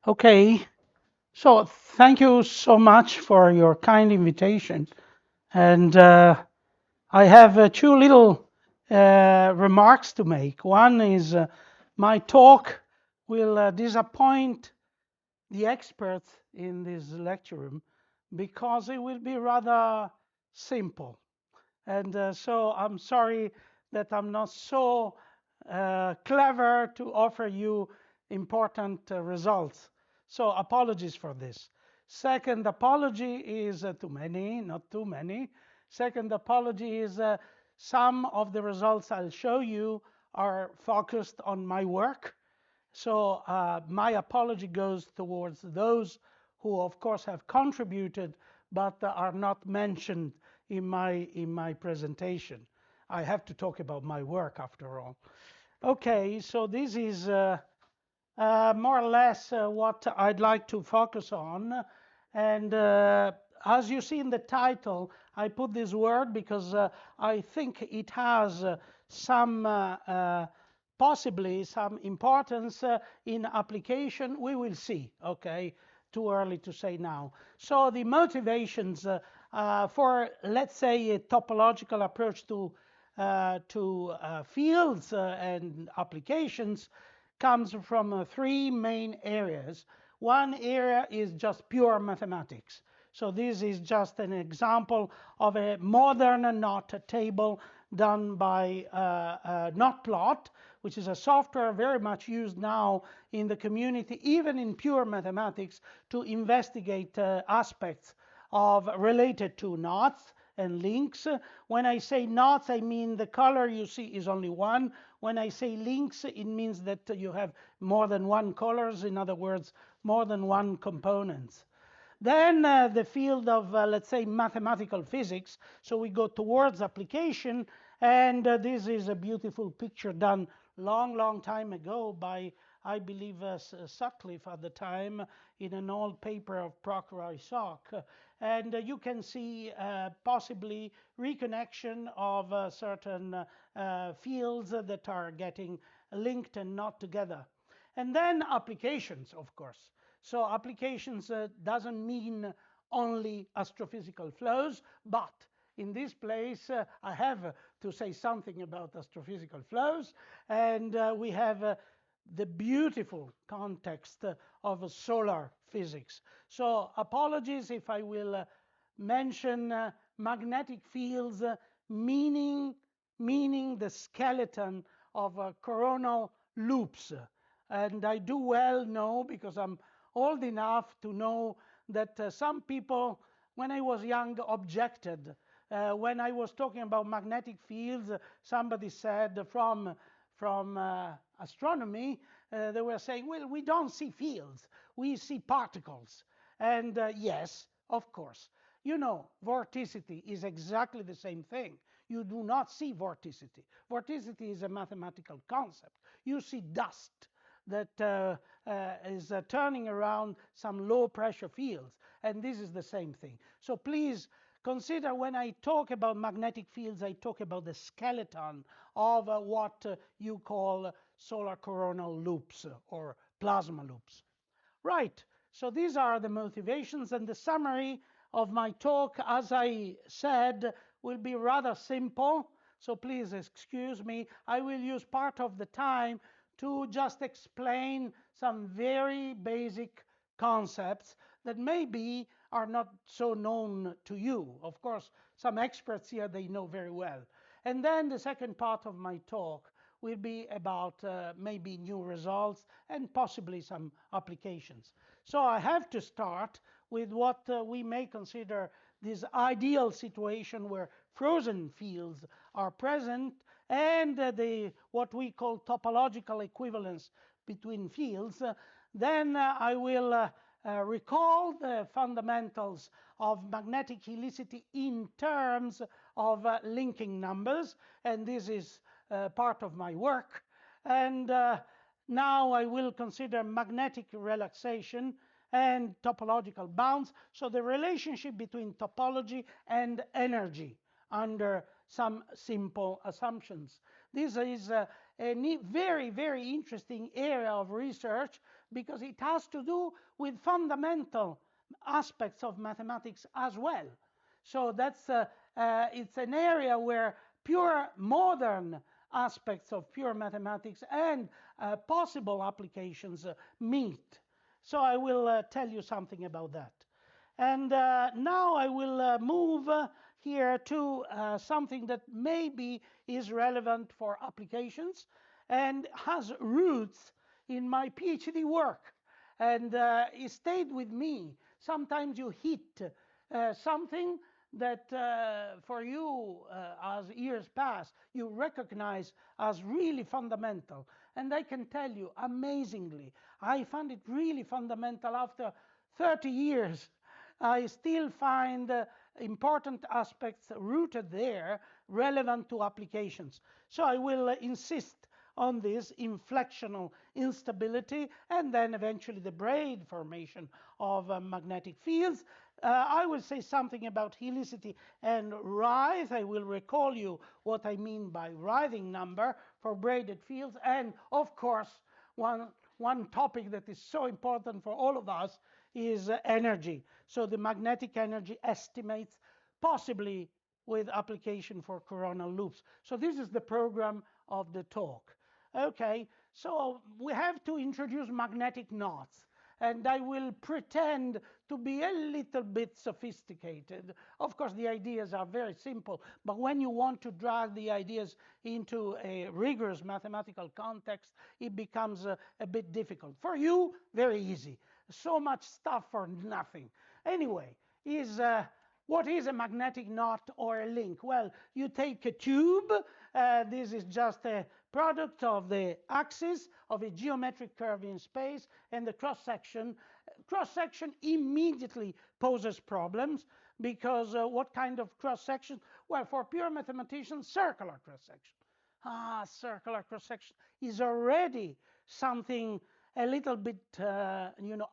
Okay, so thank you so much for your kind invitation. And I have two little remarks to make. One is my talk will disappoint the experts in this lecture room because it will be rather simple. And so I'm sorry that I'm not so clever to offer you important results. So apologies for this. Second apology is too many, not too many. Second apology is some of the results I'll show you are focused on my work. So my apology goes towards those who, of course, have contributed but are not mentioned in my presentation. I have to talk about my work after all. Okay, so this is more or less what I'd like to focus on. And as you see in the title, I put this word because I think it has some possibly some importance in application. We will see. Okay, too early to say now. So the motivations for, let's say, a topological approach to fields and applications comes from three main areas. One area is just pure mathematics. So this is just an example of a modern knot table done by NotPlot, which is a software very much used now in the community, even in pure mathematics, to investigate aspects of related to knots and links. When I say knots, I mean the color you see is only one. When I say links, it means that you have more than one colors. In other words, more than one components. Then the field of, let's say, mathematical physics. So we go towards application. And this is a beautiful picture done long time ago by, I believe, Sutcliffe at the time in an old paper of Proctor-Isaac. And you can see possibly reconnection of certain fields that are getting linked and not together. And then applications, of course. So applications doesn't mean only astrophysical flows, but in this place I have to say something about astrophysical flows, and we have the beautiful context of solar physics. So apologies if I will mention magnetic fields, meaning the skeleton of coronal loops. And I do well know, because I'm old enough to know, that some people, when I was young, objected. When I was talking about magnetic fields, somebody said from astronomy, they were saying, well, we don't see fields, we see particles. And yes, of course. You know, vorticity is exactly the same thing. You do not see vorticity. Vorticity is a mathematical concept. You see dust that is turning around some low pressure fields. And this is the same thing. So please consider, when I talk about magnetic fields, I talk about the skeleton of what you call solar coronal loops or plasma loops. Right, so these are the motivations, and the summary of my talk, as I said, will be rather simple. So please excuse me. I will use part of the time to just explain some very basic concepts that maybe are not so known to you. Of course, some experts here, they know very well. And then the second part of my talk will be about maybe new results and possibly some applications. So I have to start with what we may consider this ideal situation where frozen fields are present, and what we call topological equivalence between fields. Then I will recall the fundamentals of magnetic helicity in terms of linking numbers, and this is part of my work. And now I will consider magnetic relaxation and topological bounds, so the relationship between topology and energy under some simple assumptions. This is a very, very interesting area of research because it has to do with fundamental aspects of mathematics as well. So it's an area where pure modern aspects of pure mathematics and possible applications meet. So I will tell you something about that. And now I will move here to something that maybe is relevant for applications and has roots in my PhD work. And it stayed with me. Sometimes you hit something that for you, as years pass, you recognize as really fundamental. And I can tell you, amazingly, I found it really fundamental after 30 years. I still find important aspects rooted there, relevant to applications. So I will insist on this inflexional instability and then eventually the braid formation of magnetic fields. I will say something about helicity and writhe. I will recall you what I mean by writhing number for braided fields. And of course, one topic that is so important for all of us is energy. So the magnetic energy estimates, possibly with application for coronal loops. So this is the program of the talk. Okay, so we have to introduce magnetic knots. And I will pretend to be a little bit sophisticated. Of course, the ideas are very simple, but when you want to drag the ideas into a rigorous mathematical context, it becomes a bit difficult. For you, very easy. So much stuff for nothing. Anyway, what is a magnetic knot or a link? Well, you take a tube. This is just a product of the axis of a geometric curve in space and the cross-section. Cross-section immediately poses problems because what kind of cross-section? Well, for pure mathematicians, circular cross-section. Circular cross-section is already something a little bit,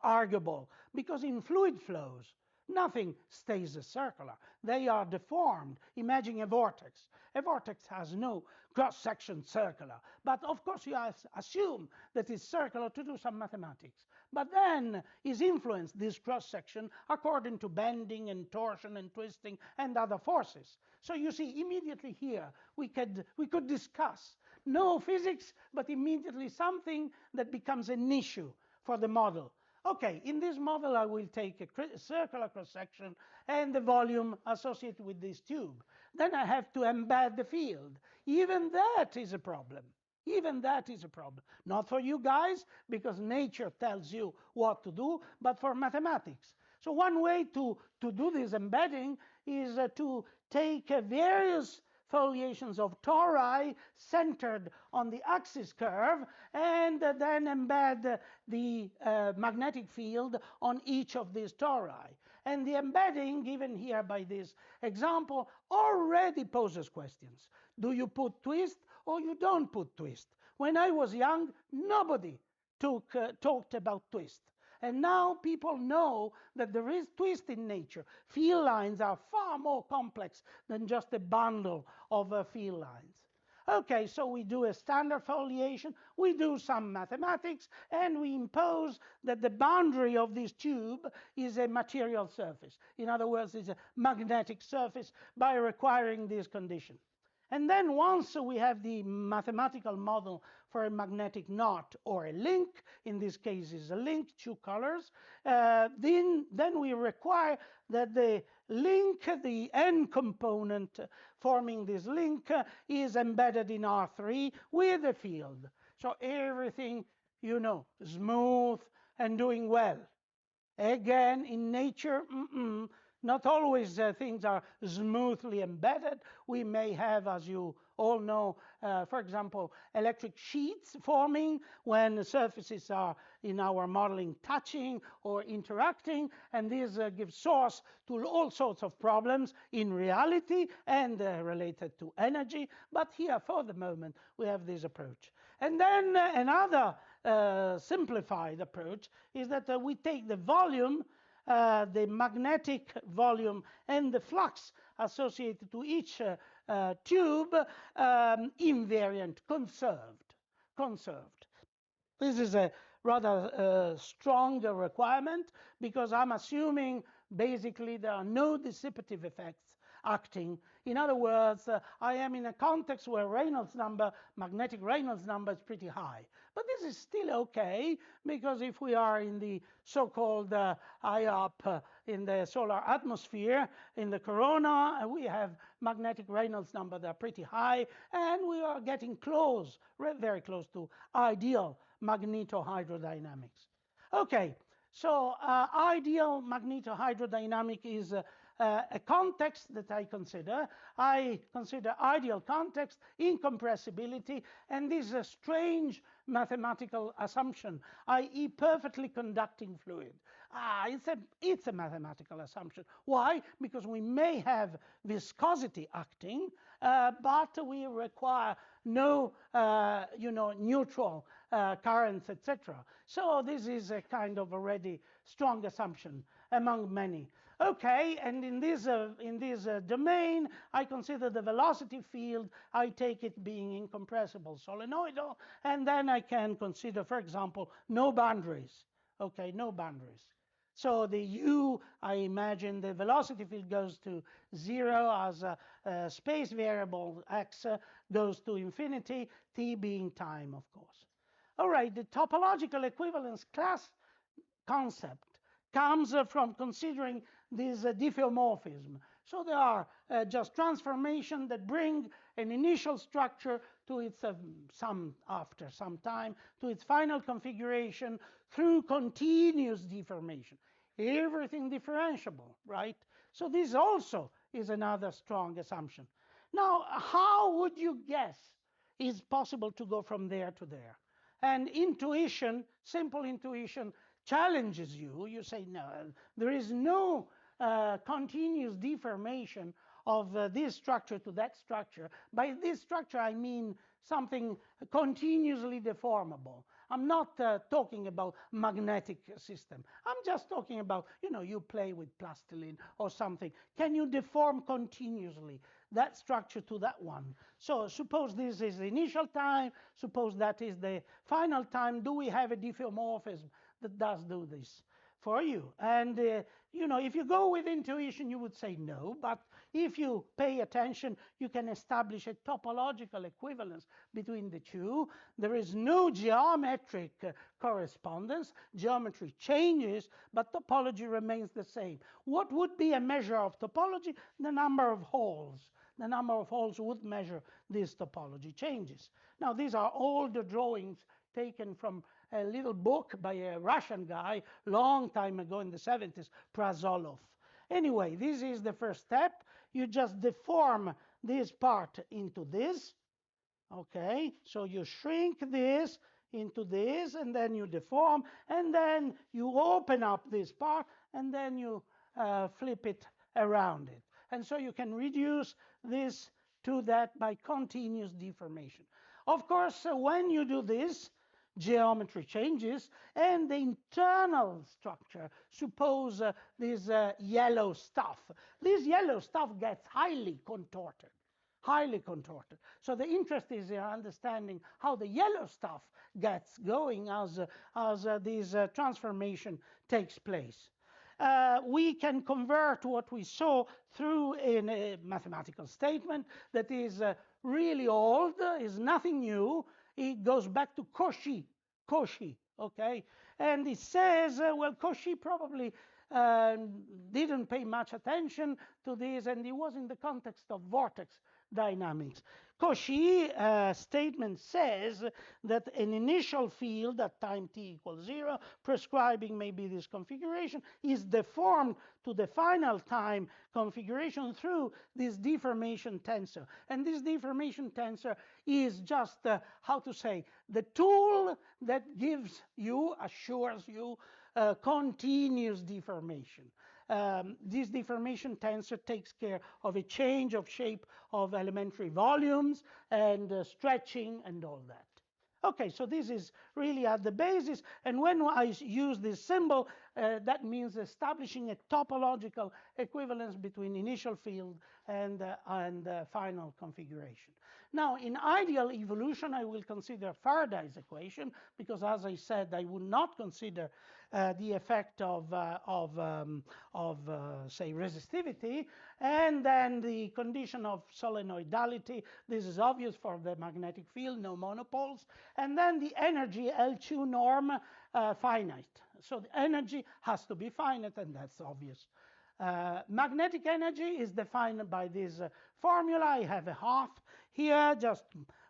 arguable because in fluid flows, nothing stays circular. They are deformed. Imagine a vortex. A vortex has no cross-section circular. But of course, you assume that it's circular to do some mathematics. But then is influenced, this cross-section, according to bending and torsion and twisting and other forces. So you see, immediately here, we could discuss no physics, but immediately something that becomes an issue for the model. Okay, in this model, I will take a circular cross-section and the volume associated with this tube. Then I have to embed the field. Even that is a problem. Even that is a problem. Not for you guys, because nature tells you what to do, but for mathematics. So one way to do this embedding is to take various foliations of tori centered on the axis curve and then embed the magnetic field on each of these tori. And the embedding given here by this example already poses questions. Do you put twist or you don't put twist? When I was young, nobody talked about twist. And now people know that there is twist in nature. Field lines are far more complex than just a bundle of field lines. Okay, so we do a standard foliation, we do some mathematics, and we impose that the boundary of this tube is a material surface. In other words, it's a magnetic surface by requiring this condition. And then once we have the mathematical model for a magnetic knot or a link, in this case is a link, two colors, then we require that the link, the N component forming this link is embedded in R3 with a field. So everything, smooth and doing well. Again, in nature, not always things are smoothly embedded. We may have, as you all know, for example, electric sheets forming when surfaces are in our modeling touching or interacting, and this gives source to all sorts of problems in reality and related to energy. But here, for the moment, we have this approach. And then another simplified approach is that we take the volume, the magnetic volume and the flux associated to each tube invariant, conserved. conserved. This is a rather strong requirement because I'm assuming basically there are no dissipative effects acting. In other words, I am in a context where Reynolds number, magnetic Reynolds number is pretty high. But this is still okay because if we are in the so-called high up in the solar atmosphere, in the corona, we have magnetic Reynolds number that are pretty high, and we are getting close, very close to ideal magnetohydrodynamics. Okay, so ideal magnetohydrodynamic is a context that I consider. I consider ideal context, incompressibility, and this is a strange mathematical assumption, i.e. perfectly conducting fluid. It's a mathematical assumption. Why? Because we may have viscosity acting, but we require no neutral currents, etc. So this is a kind of already strong assumption among many. Okay, and in this domain, I consider the velocity field, I take it being incompressible solenoidal, and then I can consider, for example, no boundaries. Okay, no boundaries. So the u, I imagine the velocity field goes to 0 as a space variable x goes to infinity, t being time, of course. All right, the topological equivalence class concept comes from considering this diffeomorphism. So there are just transformations that bring an initial structure to its after some time to its final configuration through continuous deformation. Everything differentiable, right? So this also is another strong assumption. Now, how would you guess it's possible to go from there to there? And intuition, simple intuition, challenges you. You say, no, there is no continuous deformation of this structure to that structure. By this structure, I mean something continuously deformable. I'm not talking about magnetic system. I'm just talking about, you play with plastilin or something. Can you deform continuously that structure to that one? So suppose this is the initial time. Suppose that is the final time. Do we have a diffeomorphism that does do this for you? And if you go with intuition, you would say no. But if you pay attention, you can establish a topological equivalence between the two. There is no geometric correspondence. Geometry changes, but topology remains the same. What would be a measure of topology? The number of holes. The number of holes would measure this topology changes. Now, these are all the drawings taken from a little book by a Russian guy long time ago in the 70s, Prazolov. Anyway, this is the first step. You just deform this part into this. Okay, so you shrink this into this, and then you deform, and then you open up this part, and then you flip it around it. And so you can reduce this to that by continuous deformation. Of course, when you do this, geometry changes, and the internal structure, suppose this yellow stuff. This yellow stuff gets highly contorted. So the interest is in understanding how the yellow stuff gets going as this transformation takes place. We can convert what we saw through in a mathematical statement that is really old, is nothing new. It goes back to Cauchy, okay? And it says, well, Cauchy probably didn't pay much attention to this, and it was in the context of vortex dynamics. Cauchy statement says that an initial field at time t equals 0, prescribing maybe this configuration, is deformed to the final time configuration through this deformation tensor. And this deformation tensor is just, how to say, the tool that gives you, assures you, continuous deformation. This deformation tensor takes care of a change of shape of elementary volumes and stretching and all that. Okay, so this is really at the basis, and when I use this symbol, that means establishing a topological equivalence between initial field and final configuration. Now, in ideal evolution, I will consider Faraday's equation because, as I said, I would not consider the effect of say, resistivity, and then the condition of solenoidality. This is obvious for the magnetic field, no monopoles, and then the energy L2 norm finite. So the energy has to be finite, and that's obvious. Magnetic energy is defined by this formula. I have a half here just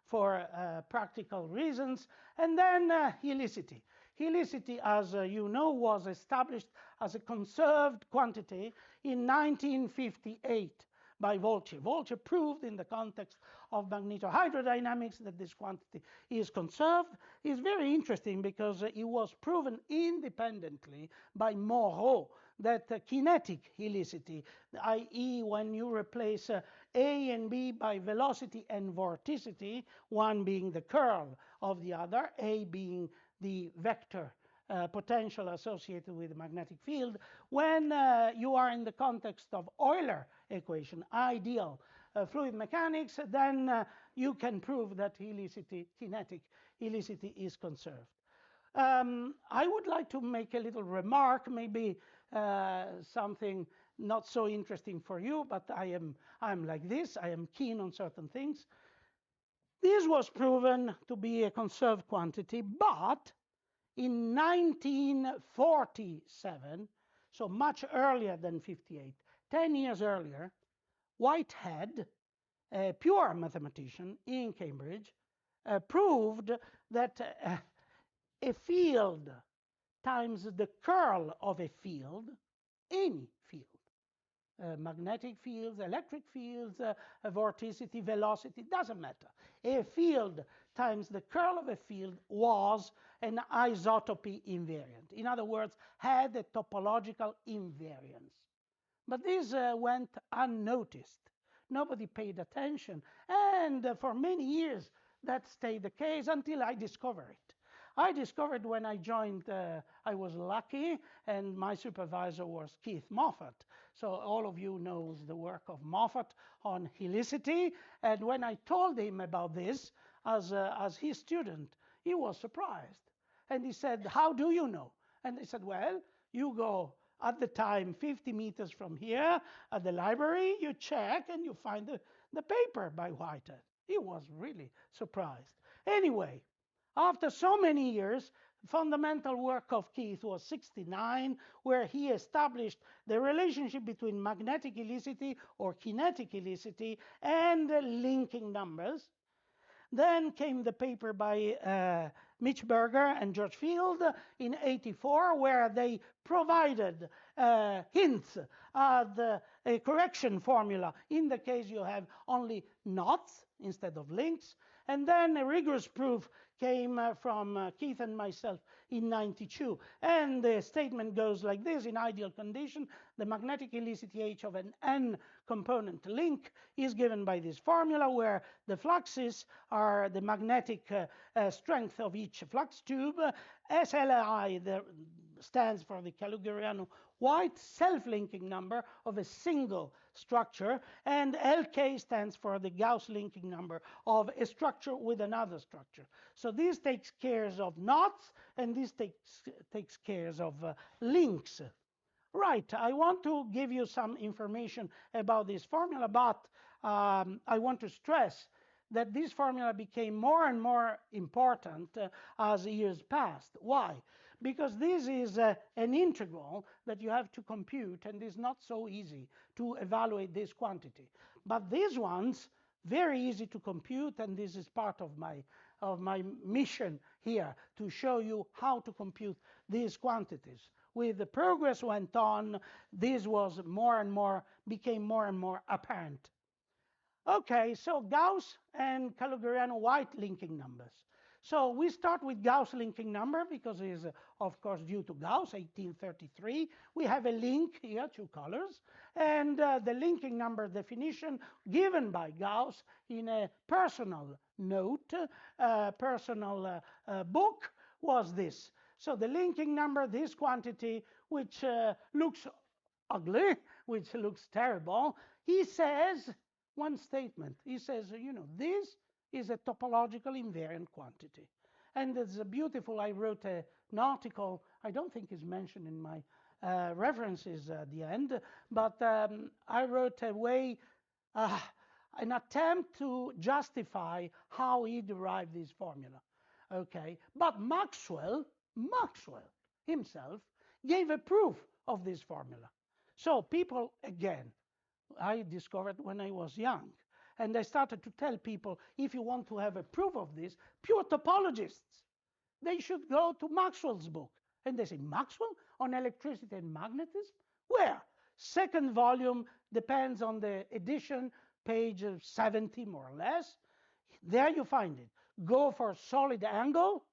for practical reasons. And then helicity. Helicity, as you know, was established as a conserved quantity in 1958 by Volche. Volche proved in the context of magnetohydrodynamics that this quantity is conserved. It's very interesting because it was proven independently by Moreau that kinetic helicity, i.e. when you replace A and B by velocity and vorticity, one being the curl of the other, A being the vector potential associated with the magnetic field, when you are in the context of Euler equation, ideal fluid mechanics, then you can prove that helicity, kinetic helicity, is conserved. I would like to make a little remark, maybe something not so interesting for you, but I'm like this. I am keen on certain things. This was proven to be a conserved quantity, but in 1947, so much earlier than 58, 10 years earlier, Whitehead, a pure mathematician in Cambridge, proved that a field times the curl of a field, any field, magnetic fields, electric fields, vorticity, velocity, doesn't matter. A field times the curl of a field was an isotopy invariant. In other words, had a topological invariance. But this went unnoticed. Nobody paid attention. And for many years, that stayed the case until I discovered it. I discovered when I joined, I was lucky, and my supervisor was Keith Moffat. So all of you knows the work of Moffat on helicity. And when I told him about this as his student, he was surprised. And he said, "How do you know?" And I said, "Well, you go at the time 50 meters from here at the library, you check, and you find the paper by Whitehead." He was really surprised. Anyway, after so many years, fundamental work of Keith was 69, where he established the relationship between magnetic helicity or kinetic helicity and linking numbers. Then came the paper by Mitch Berger and George Field in 84, where they provided hints at a correction formula in the case you have only knots instead of links. And then a rigorous proof came from Keith and myself in 92. And the statement goes like this: in ideal condition, the magnetic helicity H of an n-component link is given by this formula, where the fluxes are the magnetic strength of each flux tube. SLI stands for the Colloquium-White self-linking number of a single structure, and LK stands for the Gauss linking number of a structure with another structure. So this takes care of knots, and this takes care of links. Right, I want to give you some information about this formula, but I want to stress that this formula became more and more important as years passed. Why? Because this is an integral that you have to compute, and it's not so easy to evaluate this quantity. But these ones, very easy to compute, and this is part of my mission here, to show you how to compute these quantities. With the progress went on, this was became more and more apparent. Okay, so Gauss and Colloquium-White linking numbers. So we start with Gauss linking number because it is, of course, due to Gauss, 1833. We have a link here, two colors, and the linking number definition given by Gauss in a personal note, personal book, was this. So the linking number, this quantity, which looks ugly, which looks terrible, he says one statement. He says, you know, this is a topological invariant quantity. And it's a beautiful, I wrote an article, I don't think it's mentioned in my references at the end, but I wrote a way, an attempt to justify how he derived this formula. Okay, but Maxwell himself gave a proof of this formula. So people, again, I discovered when I was young, and I started to tell people, if you want to have a proof of this, pure topologists, they should go to Maxwell's book. And they say, Maxwell on electricity and magnetism? Where? Second volume, depends on the edition, page 70 more or less. There you find it. Go for solid angle,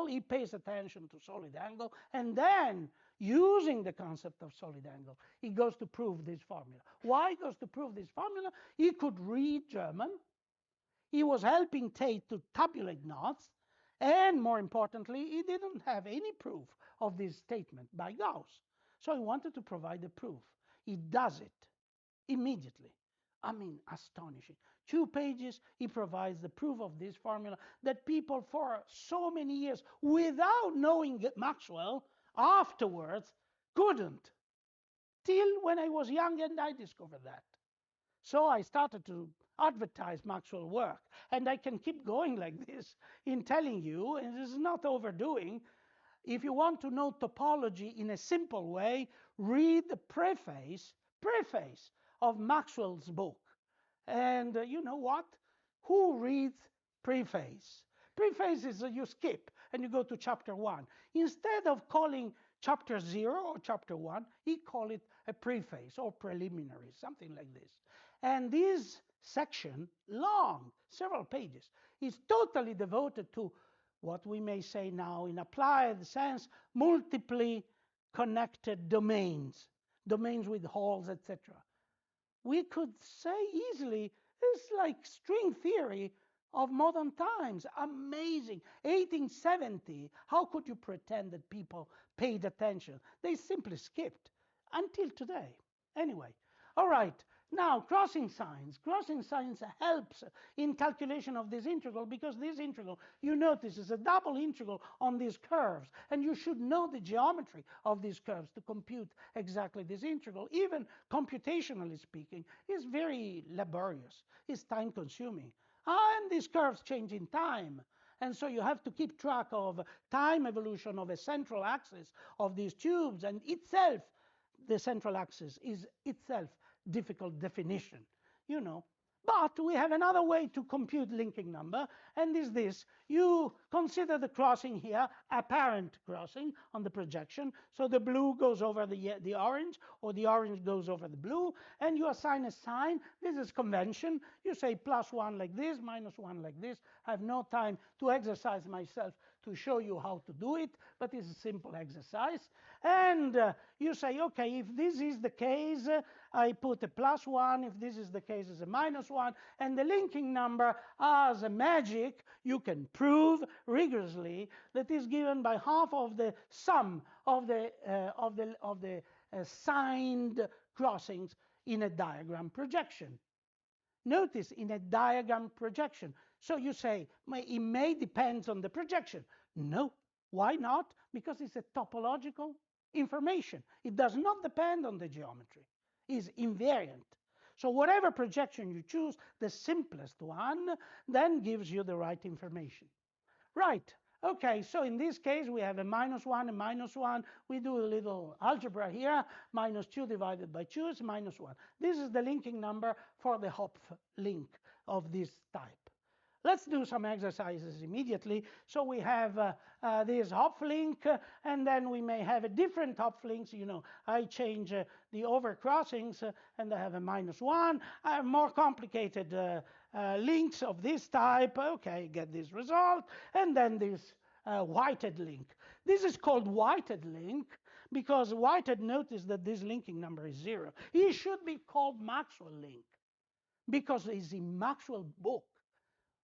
he pays attention to solid angle, and then using the concept of solid angle, he goes to prove this formula. Why he goes to prove this formula? He could read German, he was helping Tate to tabulate knots, and more importantly, he didn't have any proof of this statement by Gauss. So he wanted to provide a proof. He does it immediately. I mean, astonishing. 2 pages, he provides the proof of this formula that people for so many years, without knowing Maxwell, afterwards couldn't. Till when I was young and I discovered that. So I started to advertise Maxwell work. And I can keep going like this in telling you, and this is not overdoing, if you want to know topology in a simple way, read the preface of Maxwell's book. And you know what? Who reads preface? Preface is you skip and you go to chapter 1. Instead of calling chapter 0 or chapter 1, he called it a preface or preliminary, something like this. And this section, long, several pages, is totally devoted to what we may say now in applied sense, multiply connected domains, domains with holes, etc. We could say easily, it's like string theory of modern times. Amazing. 1870, how could you pretend that people paid attention? They simply skipped until today. Anyway, all right. Now, crossing signs. Crossing signs helps in calculation of this integral because this integral, you notice, is a double integral on these curves. And you should know the geometry of these curves to compute exactly this integral. Even computationally speaking, is very laborious. It's time-consuming. And these curves change in time. And so you have to keep track of time evolution of a central axis of these tubes. And itself, the central axis is itself difficult definition, you know. But we have another way to compute linking number, and is this. You consider the crossing here, apparent crossing on the projection. So the blue goes over the orange, or the orange goes over the blue, and you assign a sign. This is convention. You say +1 like this, -1 like this. I have no time to exercise myself to show you how to do it, but it's a simple exercise. And you say, okay, if this is the case, I put a +1. If this is the case, it's a -1. And the linking number, as a magic, you can prove rigorously that is given by half of the sum of the signed crossings in a diagram projection. Notice in a diagram projection. So you say, it may depend on the projection. No. Why not? Because it's a topological information. It does not depend on the geometry. It's invariant. So whatever projection you choose, the simplest one, then gives you the right information. Right. Okay, so in this case, we have a -1 and -1. We do a little algebra here. -2 divided by 2 is -1. This is the linking number for the Hopf link of this type. Let's do some exercises immediately. So we have this Hopf link, and then we may have a different Hopf links. You know, I change the overcrossings, and I have a -1. I have more complicated links of this type. Okay, get this result. And then this Whitehead link. This is called Whitehead link because Whitehead noticed that this linking number is 0. It should be called Maxwell link because it's in Maxwell's book.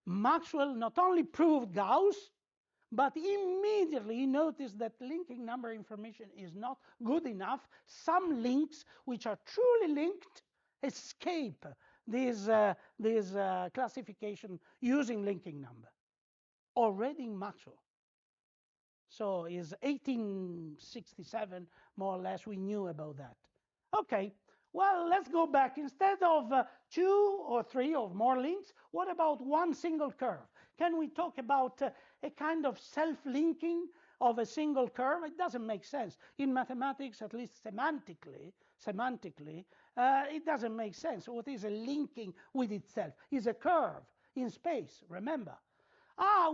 Maxwell not only proved Gauss, but immediately he noticed that linking number information is not good enough. Some links which are truly linked escape this classification using linking number already in Maxwell. So is 1867, more or less, we knew about that. Okay, well, let's go back. Instead of 2 or 3 or more links, what about one single curve? Can we talk about a kind of self-linking of a single curve? It doesn't make sense. In mathematics, at least semantically, it doesn't make sense. What is a linking with itself? Is a curve in space, remember.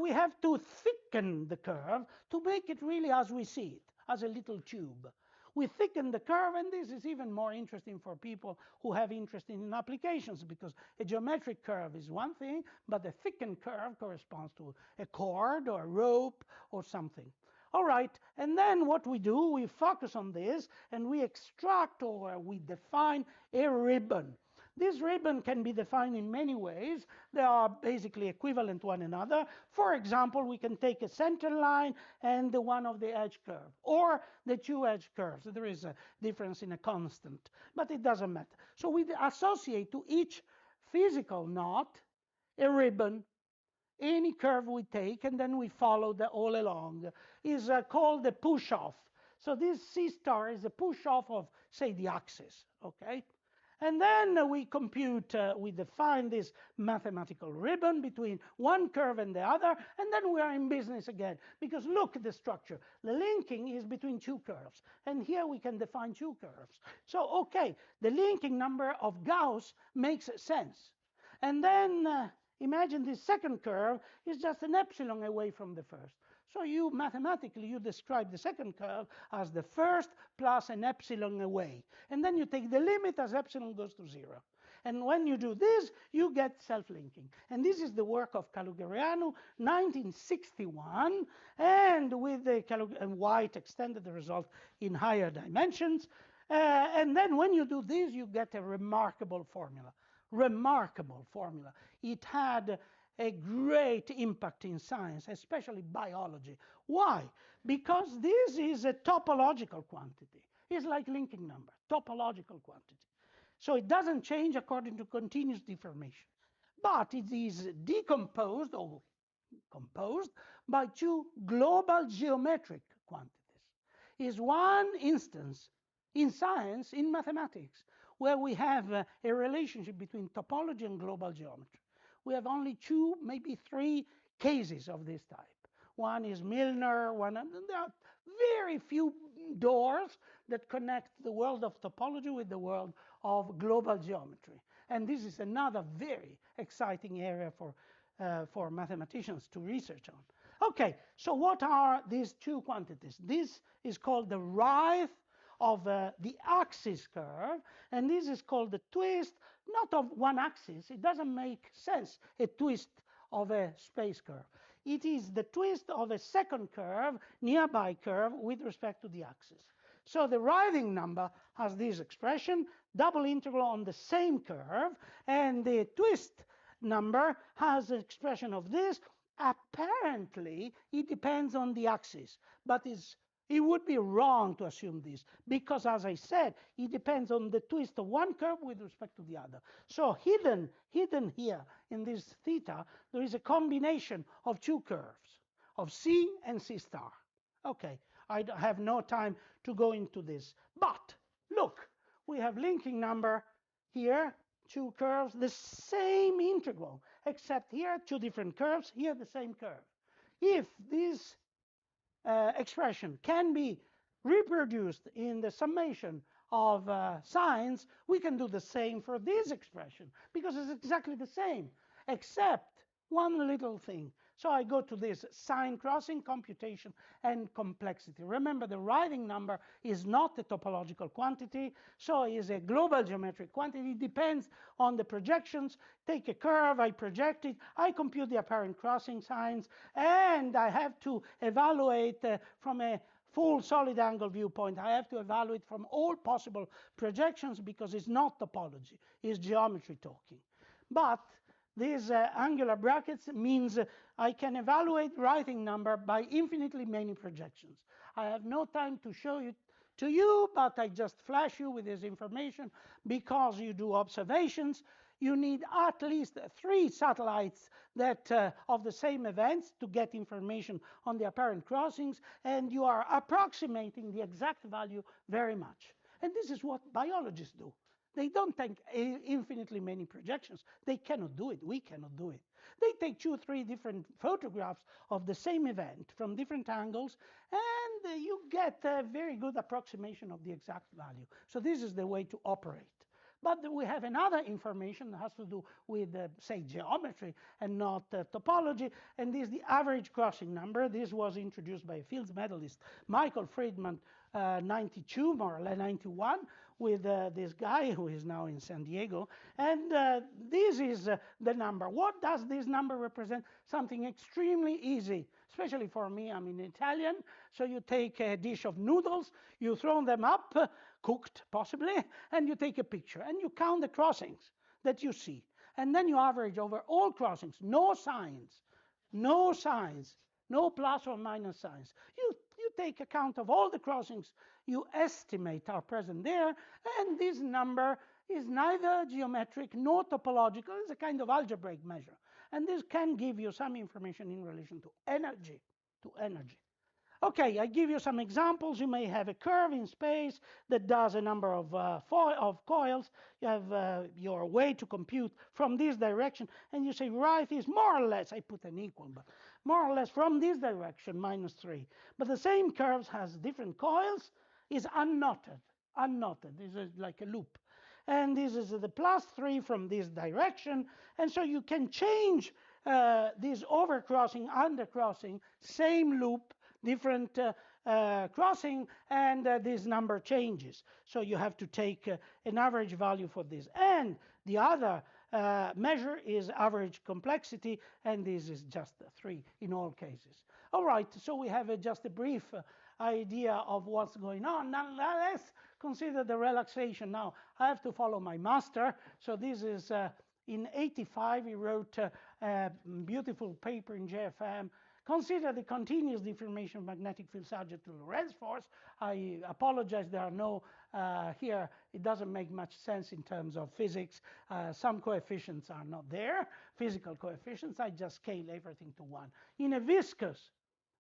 We have to thicken the curve to make it really as we see it, as a little tube. We thicken the curve, and this is even more interesting for people who have interest in applications, because a geometric curve is one thing, but a thickened curve corresponds to a cord or a rope or something. All right, and then what we do, we focus on this, and we extract or we define a ribbon. This ribbon can be defined in many ways. They are basically equivalent to one another. For example, we can take a center line and the one of the edge curve, or the two edge curves. There is a difference in a constant, but it doesn't matter. So we associate to each physical knot a ribbon. Any curve we take, and then we follow all along, is called the push-off. So this C star is a push-off of, say, the axis, okay? And then we compute, we define this mathematical ribbon between one curve and the other, and then we are in business again. Because look at the structure. The linking is between two curves, and here we can define two curves. So, okay, the linking number of Gauss makes sense. And then imagine this second curve is just an epsilon away from the first. So you mathematically, you describe the second curve as the first plus an epsilon away. And then you take the limit as epsilon goes to 0. And when you do this, you get self-linking. And this is the work of Calugerianu, 1961. And with the and White extended the result in higher dimensions. And then when you do this, you get a remarkable formula. Remarkable formula. It had a great impact in science, especially biology. Why? Because this is a topological quantity. It's like linking number, topological quantity. So it doesn't change according to continuous deformation. But it is decomposed or composed by two global geometric quantities. Is one instance in science, in mathematics, where we have a relationship between topology and global geometry. We have only 2, maybe 3 cases of this type. One is Milner, there are very few doors that connect the world of topology with the world of global geometry. And this is another very exciting area for mathematicians to research on. Okay, so what are these two quantities? This is called the writhe of the axis curve, and this is called the twist, not of one axis. It doesn't make sense, a twist of a space curve. It is the twist of a second curve, nearby curve, with respect to the axis. So the writhing number has this expression, double integral on the same curve, and the twist number has an expression of this. Apparently, it depends on the axis, but it would be wrong to assume this, because, as I said, it depends on the twist of one curve with respect to the other. So hidden here in this theta, there is a combination of two curves, of C and C star. Okay, I have no time to go into this. But look, we have linking number here, two curves, the same integral, except here, two different curves, here the same curve. If this expression can be reproduced in the summation of sines, we can do the same for this expression, because it's exactly the same, except one little thing. So I go to this sign crossing, computation, and complexity. Remember, the writhing number is not a topological quantity, so it is a global geometric quantity. It depends on the projections. Take a curve, I project it, I compute the apparent crossing signs, and I have to evaluate from a full solid angle viewpoint. I have to evaluate from all possible projections, because it's not topology, it's geometry talking. But these angular brackets means I can evaluate writhing number by infinitely many projections. I have no time to show it to you, but I just flash you with this information, because you do observations. you need at least 3 satellites that of the same events to get information on the apparent crossings, and you are approximating the exact value very much. And this is what biologists do. They don't take infinitely many projections. They cannot do it. We cannot do it. They take 2 or 3 different photographs of the same event from different angles, and you get a very good approximation of the exact value. So this is the way to operate. But we have another information that has to do with, say, geometry and not topology, and this is the average crossing number. This was introduced by a Fields medalist, Michael Friedman, 92, more or less 91, with this guy who is now in San Diego. And this is the number. What does this number represent? Something extremely easy, especially for me. I'm in Italian. So you take a dish of noodles, you throw them up, cooked possibly, and you take a picture. And you count the crossings that you see. And then you average over all crossings, no signs, no signs, no plus or minus signs. You take account of all the crossings you estimate are present there, and this number is neither geometric nor topological. It's a kind of algebraic measure. And this can give you some information in relation to energy, Okay, I give you some examples. You may have a curve in space that does a number of coils. You have your way to compute from this direction, and you say, right, is more or less, I put an equal, but more or less from this direction, -3. But the same curve has different coils, is unknotted. This is like a loop. And this is the +3 from this direction. And so you can change this overcrossing, undercrossing, same loop, different crossing, and this number changes. So you have to take an average value for this. And the other measure is average complexity, and this is just 3 in all cases. All right, so we have just a brief idea of what's going on. Now let's consider the relaxation. Now I have to follow my master. So this is in 85, he wrote a beautiful paper in JFM. Consider the continuous deformation of magnetic field subject to Lorentz force. I apologize, there are no, here it doesn't make much sense in terms of physics. Some coefficients are not there, physical coefficients. I just scale everything to 1. In a viscous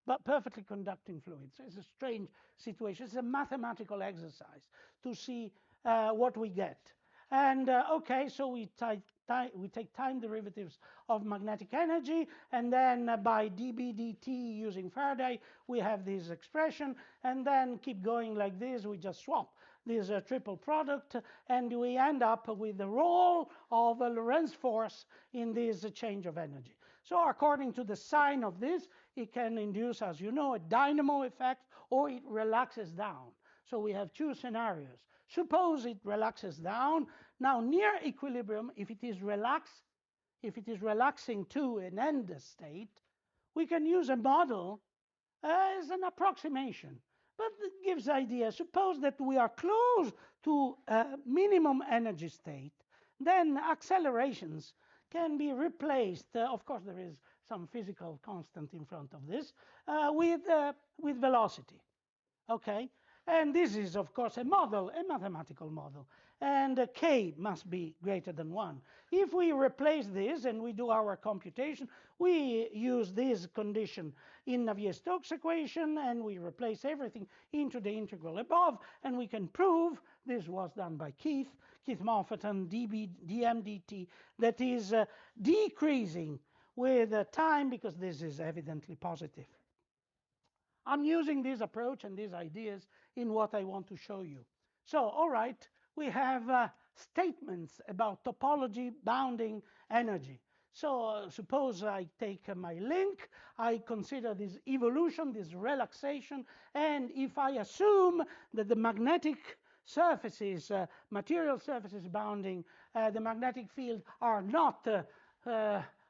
but perfectly conducting fluid. So it's a strange situation. It's a mathematical exercise to see what we get. And okay, so we take time derivatives of magnetic energy, and then by dB dt using Faraday, we have this expression, and then keep going like this. We just swap this triple product, and we end up with the role of a Lorentz force in this change of energy. So according to the sign of this, it can induce, as you know, a dynamo effect, or it relaxes down. So we have 2 scenarios. Suppose it relaxes down. Now, near equilibrium, if it is relaxing to an end state, we can use a model as an approximation. But it gives idea. Suppose that we are close to a minimum energy state, then accelerations can be replaced. Of course, there is some physical constant in front of this with velocity. Okay, and this is, of course, a model, a mathematical model, and k must be greater than 1. If we replace this and we do our computation, we use this condition in Navier-Stokes equation, and we replace everything into the integral above, and we can prove, this was done by Keith Moffat and dm dt, that is decreasing with time, because this is evidently positive. I'm using this approach and these ideas in what I want to show you. So, all right, we have statements about topology bounding energy. So suppose I take my link, I consider this evolution, this relaxation, and if I assume that the magnetic surfaces, material surfaces bounding the magnetic field are not,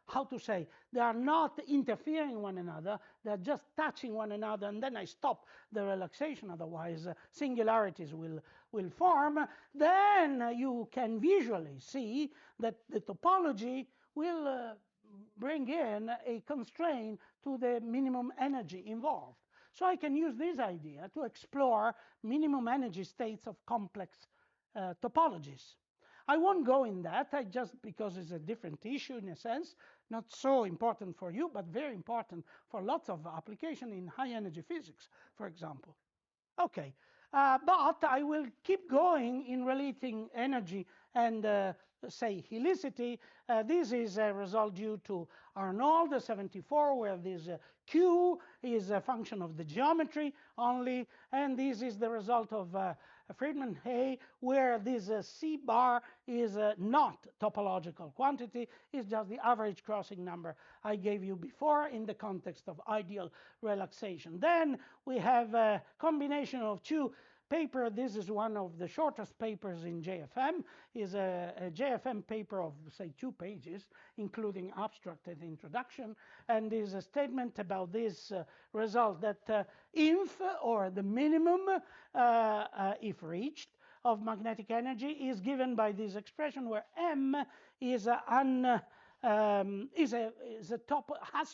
how to say, they are not interfering one another, they're just touching one another, and then I stop the relaxation, otherwise singularities will form, then you can visually see that the topology will bring in a constraint to the minimum energy involved. So I can use this idea to explore minimum energy states of complex topologies. I won't go in that, just because it's a different issue in a sense, not so important for you, but very important for lots of application in high energy physics, for example. Okay, but I will keep going in relating energy and say helicity. This is a result due to Arnold 74, where this Q is a function of the geometry only, and this is the result of Friedman-Hay, where this C bar is not topological quantity, it's just the average crossing number I gave you before in the context of ideal relaxation. Then we have a combination of two paper. This is one of the shortest papers in JFM, is a JFM paper of, say, 2 pages, including abstract and introduction, and is a statement about this result that inf, or the minimum, if reached, of magnetic energy is given by this expression where m is has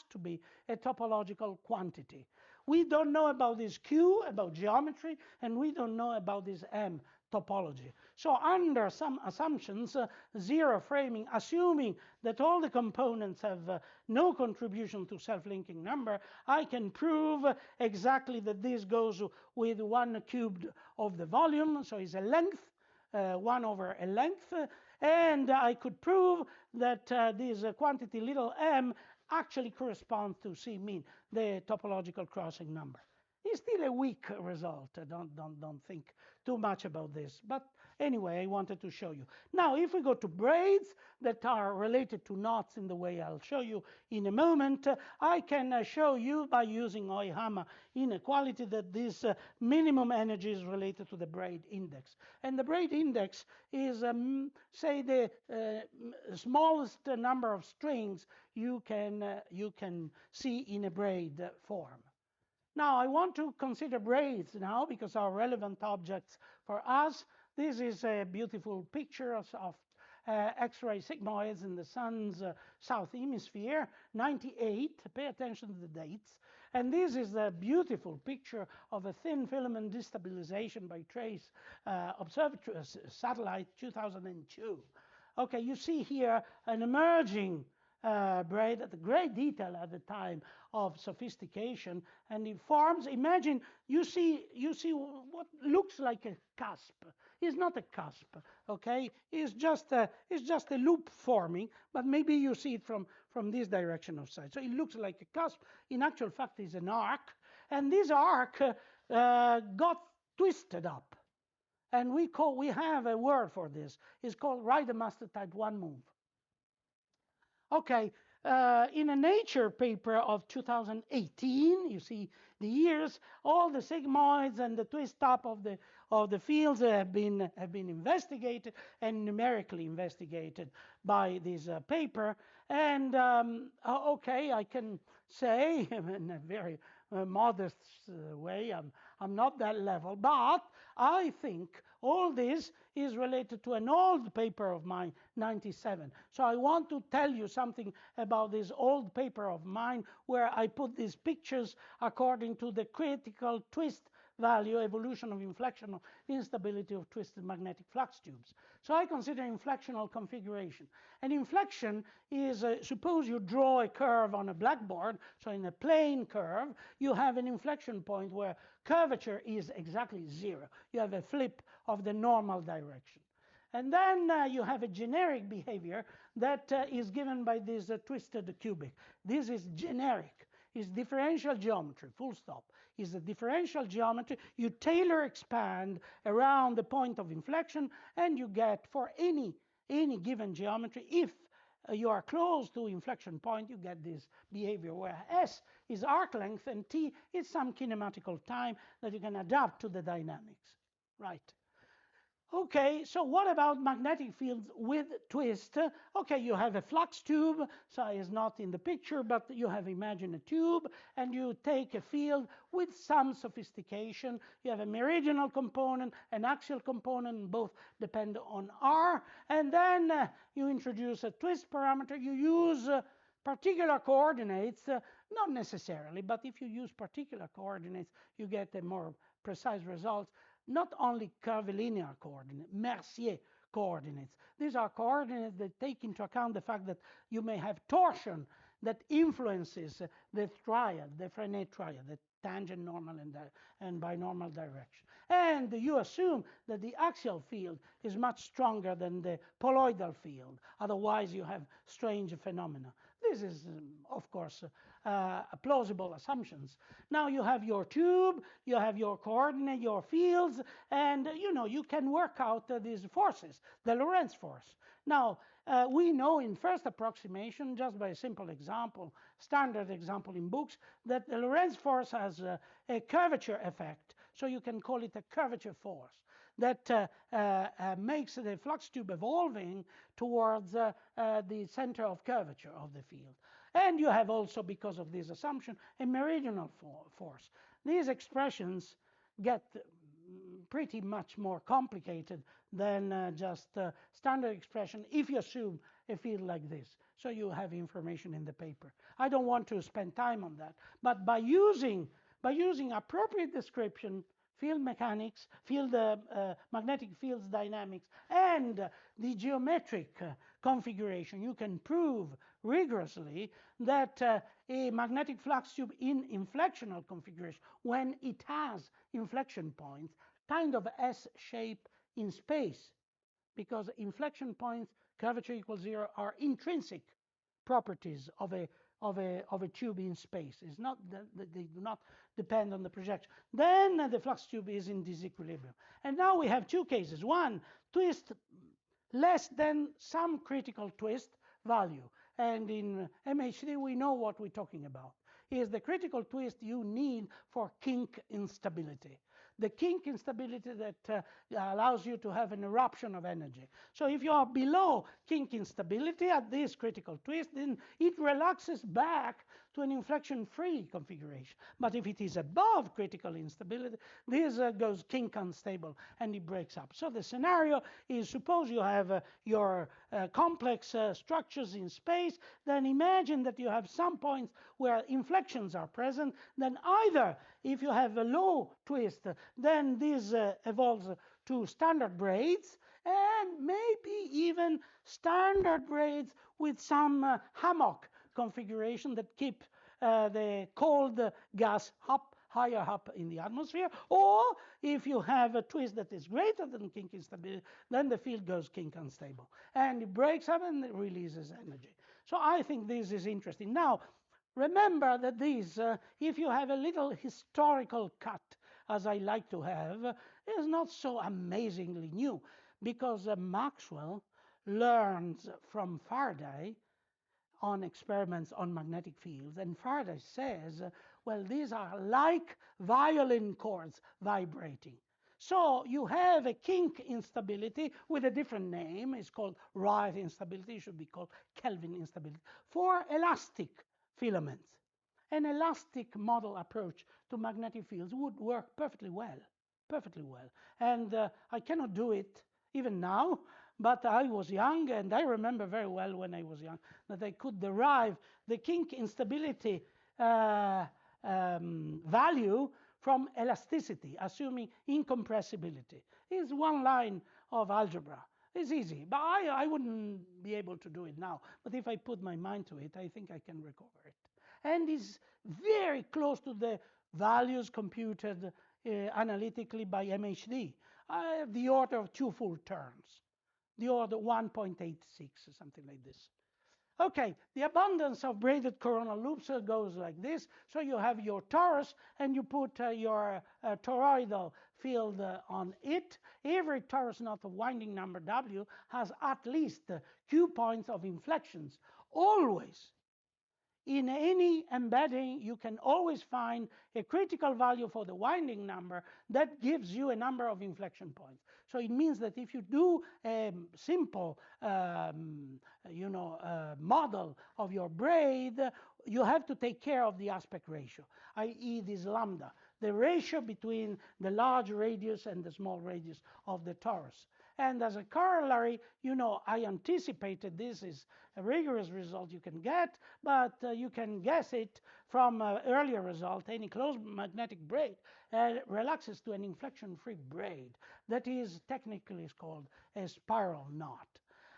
to be a topological quantity. We don't know about this Q, about geometry, and we don't know about this M topology. So under some assumptions, zero framing, assuming that all the components have no contribution to self-linking number, I can prove exactly that this goes with 1 cubed of the volume, so it's a length, 1 over a length, and I could prove that this quantity little m actually corresponds to C mean, the topological crossing number. It's still a weak result. Don't think too much about this. But anyway, I wanted to show you. Now, if we go to braids that are related to knots in the way I'll show you in a moment, I can show you by using Oyama inequality that this minimum energy is related to the braid index. And the braid index is, say, the smallest number of strings you can see in a braid form. Now, I want to consider braids now because are relevant objects for us. This is a beautiful picture of X-ray sigmoids in the sun's south hemisphere, 98. Pay attention to the dates. And this is a beautiful picture of a thin filament destabilization by trace observatories satellite 2002. Okay, you see here an emerging braid at great detail at the time of sophistication, and it forms. Imagine you see what looks like a cusp. It's not a cusp, okay? It's just a loop forming, but maybe you see it from this direction of side. So it looks like a cusp. In actual fact, it's an arc, and this arc got twisted up, and we have a word for this. It's called Ryder-Master type 1 move. Okay, in a Nature paper of 2018, you see the years, all the sigmoids and the twist up of the fields have been investigated and numerically investigated by this paper. And okay, I can say in a very modest way, I'm not that level, but I think all this is related to an old paper of mine, 97. So I want to tell you something about this old paper of mine where I put these pictures according to the critical twist value evolution of inflectional instability of twisted magnetic flux tubes. So I consider inflectional configuration. And inflection is, suppose you draw a curve on a blackboard, so in a plane curve, you have an inflection point where curvature is exactly 0. You have a flip of the normal direction. And then you have a generic behavior that is given by this twisted cubic. This is generic. It's differential geometry, full stop. Is a differential geometry. You Taylor expand around the point of inflection, and you get for any given geometry, if you are close to inflection point, you get this behavior where S is arc length and T is some kinematical time that you can adapt to the dynamics, right? Okay, so what about magnetic fields with twist? Okay, you have a flux tube, so it's not in the picture, but you have imagined a tube, and you take a field with some sophistication. You have a meridional component, an axial component, both depend on R, and then you introduce a twist parameter. You use particular coordinates, not necessarily, but if you use particular coordinates, you get a more precise result. Not only curvilinear coordinate, Mercier coordinates. These are coordinates that take into account the fact that you may have torsion that influences the triad, the Frenet triad, the tangent, normal, and binormal direction. And you assume that the axial field is much stronger than the poloidal field. Otherwise, you have strange phenomena. This is, of course, plausible assumptions. Now you have your tube, you have your coordinate, your fields, and you can work out these forces, the Lorentz force. Now, we know in first approximation, just by a simple example, standard example in books, that the Lorentz force has a curvature effect. So you can call it a curvature force that makes the flux tube evolving towards the center of curvature of the field. And you have also, because of this assumption, a meridional force. These expressions get pretty much more complicated than just standard expression if you assume a field like this. So you have information in the paper. I don't want to spend time on that, but by using appropriate description, field mechanics, magnetic fields dynamics, and the geometric configuration, you can prove rigorously that a magnetic flux tube in inflectional configuration, when it has inflection points, kind of S shape in space, because inflection points, curvature equals 0, are intrinsic properties of a tube in space. It's not that they do not depend on the projection. Then the flux tube is in disequilibrium. And now we have two cases. One, twist less than some critical twist value. And in MHD, we know what we're talking about. Is the critical twist you need for kink instability. The kink instability that allows you to have an eruption of energy. So if you are below kink instability at this critical twist, then it relaxes back to an inflection-free configuration. But if it is above critical instability, this goes kink unstable and it breaks up. So the scenario is, suppose you have your complex structures in space, then imagine that you have some points where inflections are present. Then either if you have a low twist, then this evolves to standard braids, and maybe even standard braids with some hammock configuration that keep the cold gas higher up in the atmosphere. Or if you have a twist that is greater than kink instability, then the field goes kink unstable, and it breaks up and it releases energy. So I think this is interesting. Now, remember that these, if you have a little historical cut, as I like to have, is not so amazingly new, because Maxwell learns from Faraday on experiments on magnetic fields, and Faraday says, well, these are like violin chords vibrating. So you have a kink instability with a different name. It's called Wright instability. It should be called Kelvin instability for elastic filaments. An elastic model approach to magnetic fields would work perfectly well, perfectly well. And I cannot do it even now, but I was young, and I remember very well when I was young that I could derive the kink instability value from elasticity, assuming incompressibility. It's one line of algebra. It's easy, but I wouldn't be able to do it now. But if I put my mind to it, I think I can recover it. And is very close to the values computed analytically by MHD, the order of 2 full terms, the order 1.86 or something like this. Okay, the abundance of braided coronal loops goes like this. So you have your torus, and you put your toroidal field on it. Every torus knot of winding number W has at least Q points of inflections, always. In any embedding, you can always find a critical value for the winding number that gives you a number of inflection points. So it means that if you do a simple model of your braid, you have to take care of the aspect ratio, i.e. this lambda. the ratio between the large radius and the small radius of the torus. And as a corollary, you know, I anticipated this is a rigorous result you can get, but you can guess it from an earlier result. Any closed magnetic braid relaxes to an inflection-free braid that is technically called a spiral knot.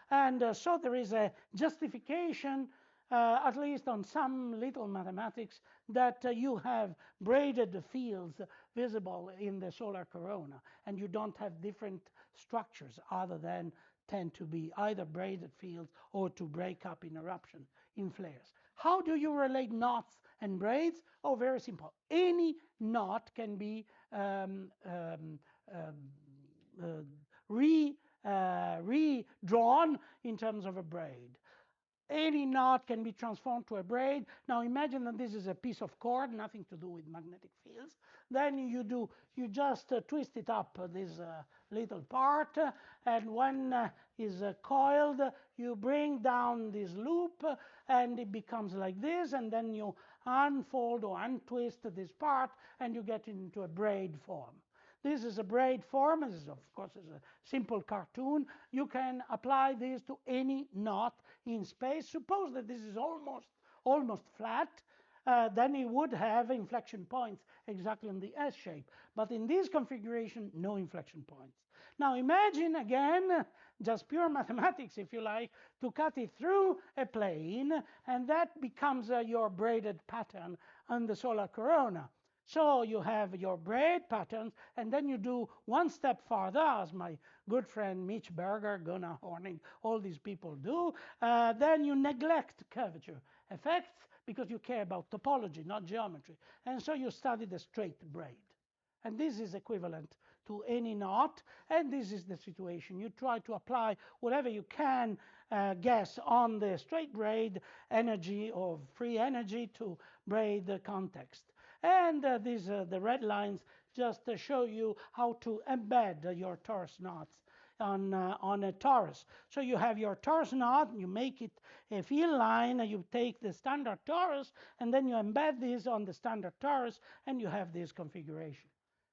And so there is a justification, at least on some little mathematics, that you have braided fields visible in the solar corona, and you don't have different structures other than tend to be either braided fields or to break up in eruption in flares. How do you relate knots and braids? Oh, very simple. Any knot can be redrawn in terms of a braid. Any knot can be transformed to a braid. Now imagine that this is a piece of cord, nothing to do with magnetic fields. Then you just twist it up, this little part, and when is coiled, you bring down this loop, and it becomes like this, and then you unfold or untwist this part, and you get into a braid form. This is a braid form. This is, of course, is a simple cartoon. You can apply this to any knot in space. Suppose that this is almost flat, then it would have inflection points exactly in the S shape. But in this configuration, no inflection points. Now imagine again, just pure mathematics, if you like, to cut it through a plane, and that becomes your braided pattern on the solar corona. So you have your braid patterns, and then you do one step farther, as my good friend Mitch Berger, Gunnar Hornig, all these people do. Then you neglect curvature effects because you care about topology, not geometry. And so you study the straight braid. And this is equivalent to any knot, and this is the situation. You try to apply whatever you can guess on the straight braid energy or free energy to braid the context. And the red lines just show you how to embed your torus knots on a torus. So you have your torus knot, you make it a field line, you take the standard torus, and then you embed this on the standard torus, and you have this configuration.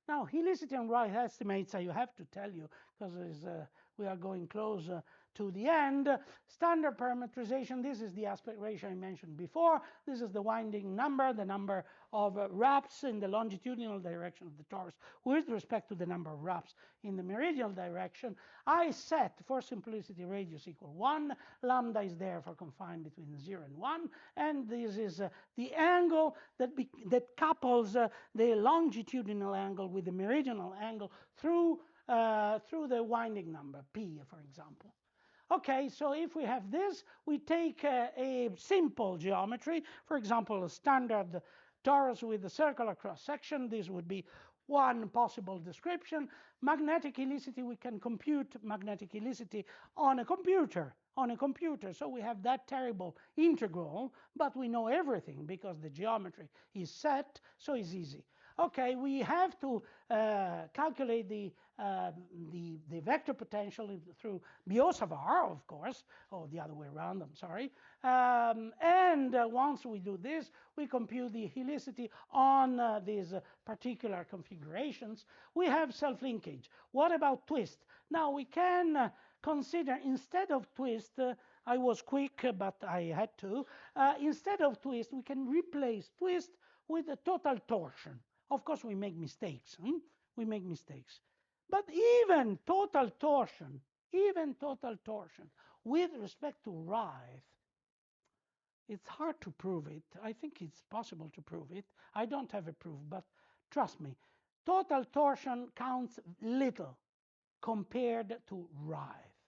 Now, helicity and right estimates, I have to tell you, because we are going close to the end. Standard parametrization, this is the aspect ratio I mentioned before. This is the winding number, the number of wraps in the longitudinal direction of the torus with respect to the number of wraps in the meridional direction. I set, for simplicity, radius equal 1. Lambda is there for confined between 0 and 1. And this is the angle that couples the longitudinal angle with the meridional angle through the winding number, P, for example. Okay, so if we have this, we take a simple geometry, for example, a standard torus with a circular cross-section. This would be one possible description. Magnetic helicity, we can compute magnetic helicity on a computer. So we have that terrible integral, but we know everything because the geometry is set, so it's easy. Okay, we have to calculate the vector potential through Biot-Savart, of course, or the other way around, I'm sorry. And once we do this, we compute the helicity on these particular configurations. We have self-linkage. What about twist? Now, we can consider, instead of twist, I was quick, but I had to. Instead of twist, we can replace twist with a total torsion. Of course, we make mistakes. We make mistakes. But even total torsion with respect to writhe, it's hard to prove it. I think it's possible to prove it. I don't have a proof, but trust me, total torsion counts little compared to writhe.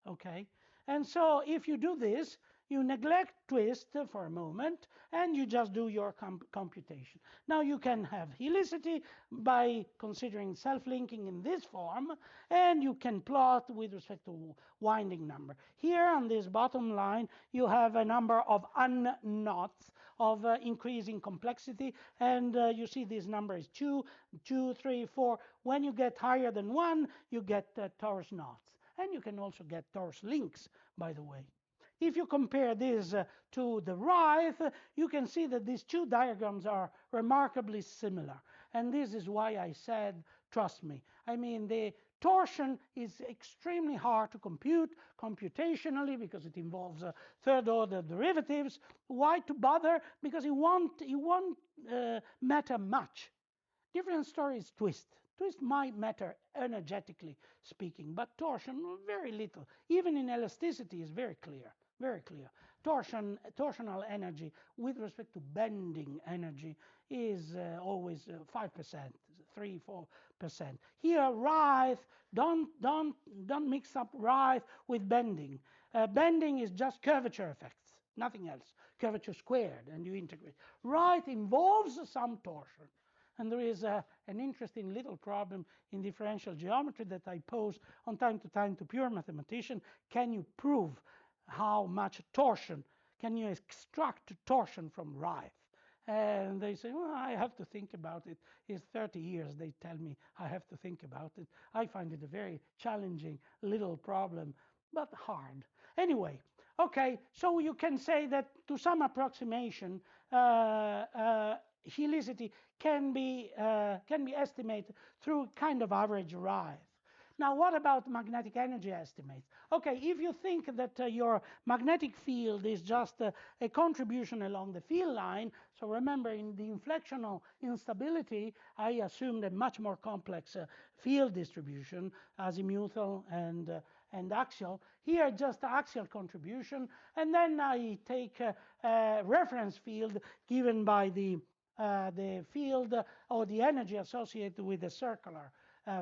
Okay? And so if you do this, you neglect twist for a moment, and you just do your computation. Now you can have helicity by considering self-linking in this form, and you can plot with respect to winding number. Here on this bottom line, you have a number of unknots of increasing complexity, and you see this number is 2, 3, 4. When you get higher than 1, you get torus knots. And you can also get torus links, by the way. If you compare this to the writhe, you can see that these two diagrams are remarkably similar. And this is why I said, trust me. I mean, the torsion is extremely hard to compute computationally because it involves third-order derivatives. Why to bother? Because it won't matter much. Different story is twist. Twist might matter energetically speaking, but torsion, very little. Even in elasticity is very clear, very clear. Torsional energy with respect to bending energy is always 5%, 3-4%. Here, Reith, don't mix up Reith with bending. Bending is just curvature effects, nothing else. Curvature squared, and you integrate. Reith involves some torsion. And there is an interesting little problem in differential geometry that I pose on time to pure mathematicians. Can you prove how much torsion? Can you extract torsion from Reith? And they say, well, I have to think about it. It's 30 years, they tell me I have to think about it. I find it a very challenging little problem, but hard. Anyway, okay, so you can say that to some approximation, helicity can be estimated through kind of average Reith. Now, what about magnetic energy estimates? Okay, if you think that your magnetic field is just a contribution along the field line, so remember in the inflexional instability, I assumed a much more complex field distribution, azimuthal and axial. Here, just axial contribution, and then I take a reference field given by the field or the energy associated with the circular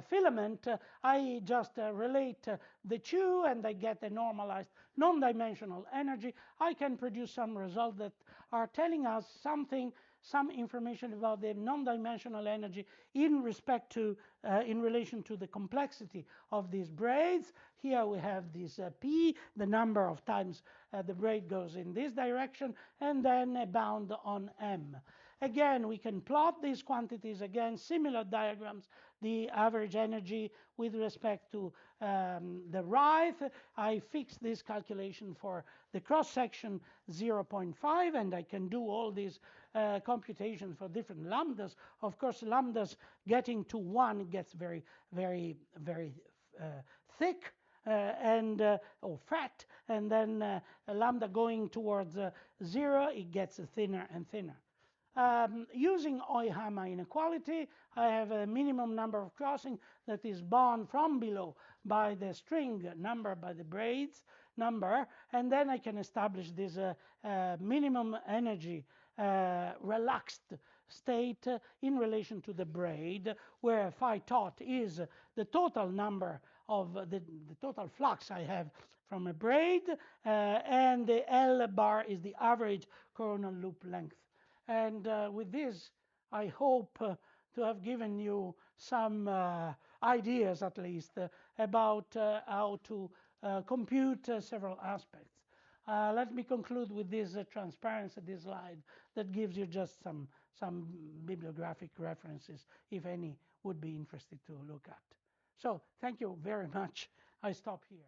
filament. I just relate the two and I get a normalized non-dimensional energy. I can produce some results that are telling us something, some information about the non-dimensional energy in respect to, in relation to the complexity of these braids. Here we have this P, the number of times the braid goes in this direction, and then a bound on M. Again, we can plot these quantities, again, similar diagrams, the average energy with respect to the Reith. I fix this calculation for the cross-section 0.5, and I can do all these computations for different lambdas. Of course, lambdas getting to 1 gets very, very, very thick. Or fat, and then lambda going towards 0, it gets thinner and thinner. Using Euhammer inequality, I have a minimum number of crossing that is bound from below by the string number, by the braids number, and then I can establish this minimum energy relaxed state in relation to the braid, where phi tot is the total number of the total flux I have from a braid, and the L bar is the average coronal loop length. And with this, I hope to have given you some ideas, at least, about how to compute several aspects. Let me conclude with this transparency, this slide, that gives you just some bibliographic references, if any would be interested to look at. So thank you very much. I stop here.